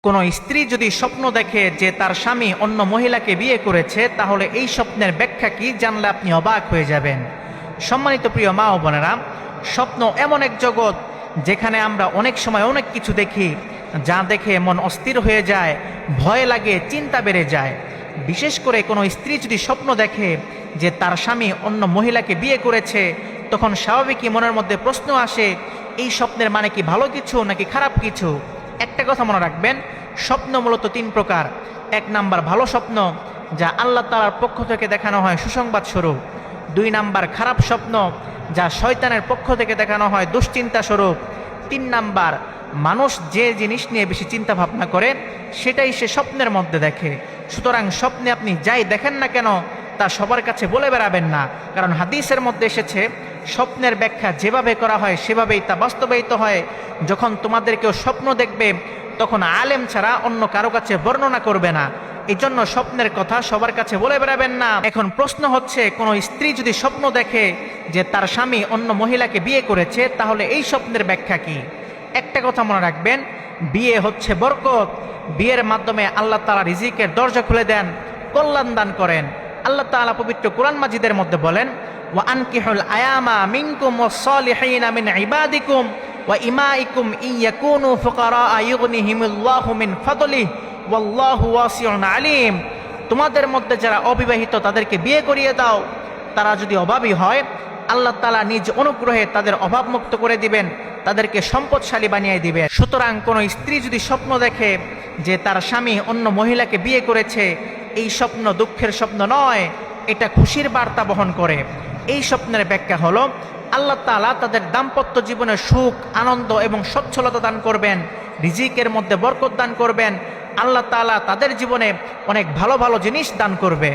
কোনো স্ত্রী যদি স্বপ্ন দেখে যে তার স্বামী অন্য মহিলাকে বিয়ে করেছে, তাহলে এই স্বপ্নের ব্যাখ্যা কি জানলে আপনি অবাক হয়ে যাবেন। সম্মানিত প্রিয় মা ও বোনেরা, স্বপ্ন এমন এক জগৎ যেখানে আমরা অনেক সময় অনেক কিছু দেখি, যা দেখে মন অস্থির হয়ে যায়, ভয় লাগে, চিন্তা বেড়ে যায়। বিশেষ করে কোনো স্ত্রী যদি স্বপ্ন দেখে যে তার স্বামী অন্য মহিলাকে বিয়ে করেছে, তখন স্বাভাবিকই মনের মধ্যে প্রশ্ন আসে, এই স্বপ্নের মানে কি ভালো কিছু নাকি খারাপ কিছু। একটা কথা মনে রাখবেন, স্বপ্ন মূলত তিন প্রকার। এক নাম্বার ভালো স্বপ্ন, যা আল্লাহ তাআলার পক্ষ থেকে দেখানো হয় সুসংবাদ স্বরূপ। দুই নাম্বার খারাপ স্বপ্ন, যা শয়তানের পক্ষ থেকে দেখানো হয় দুশ্চিন্তা স্বরূপ। তিন নাম্বার, মানুষ যে জিনিস নিয়ে বেশি চিন্তা ভাবনা করে সেটাই সে স্বপ্নের মধ্যে দেখে। সুতরাং স্বপ্নে আপনি যাই দেখেন না কেন তা সবার কাছে বলে বেড়াবেন না, কারণ হাদিসের মধ্যে এসেছে স্বপ্নের ব্যাখ্যা যেভাবে করা হয় সেভাবেই তা বাস্তবায়িত হয়। যখন তোমাদের কেউ স্বপ্ন দেখবে তখন আলেম ছাড়া অন্য কারো কাছে বর্ণনা করবে না। এই জন্য স্বপ্নের কথা সবার কাছে বলে বেড়াবেন না। এখন প্রশ্ন হচ্ছে, কোনো স্ত্রী যদি স্বপ্ন দেখে যে তার স্বামী অন্য মহিলাকে বিয়ে করেছে, তাহলে এই স্বপ্নের ব্যাখ্যা কি? একটা কথা মনে রাখবেন, বিয়ে হচ্ছে বরকত। বিয়ের মাধ্যমে আল্লাহ তাআলা রিজিকের দরজা খুলে দেন, কল্যাণ দান করেন। আল্লাহ তাআলা পবিত্র কোরআন মাজিদের মধ্যে বলেন, ওয়া আনকিহুল আয়ামা মিনকুম ওয়াস-সালিহিনা মিন ইবাদিকুম ওয়া ইমাইকুম ইয়াকুনু ফুকারা ইউগনিহিমুল্লাহু মিন ফাদলিহি ওয়াল্লাহু ওয়াসিউন আলিম। তোমাদের মধ্যে যারা অবিবাহিত তাদেরকে বিয়ে করিয়ে দাও। তারা যদি অভাবী হয়, আল্লাহ তাআলা নিজ অনুগ্রহে তাদের অভাব মুক্ত করে দিবেন, তাদেরকে সম্পদশালী বানিয়ে দিবেন। সুতরাং কোনো স্ত্রী যদি স্বপ্ন দেখে যে তার স্বামী অন্য মহিলাকে বিয়ে করেছে, এই স্বপ্ন দুঃখের স্বপ্ন নয়, এটা খুশির বার্তা বহন করে। এই স্বপ্নের ব্যাখ্যা হলো, আল্লাহ তাআলা তাদের দাম্পত্য জীবনে সুখ, আনন্দ এবং সচ্ছলতা দান করবেন, রিজিকের মধ্যে বরকত দান করবেন। আল্লাহ তাআলা তাদের জীবনে অনেক ভালো ভালো জিনিস দান করবে।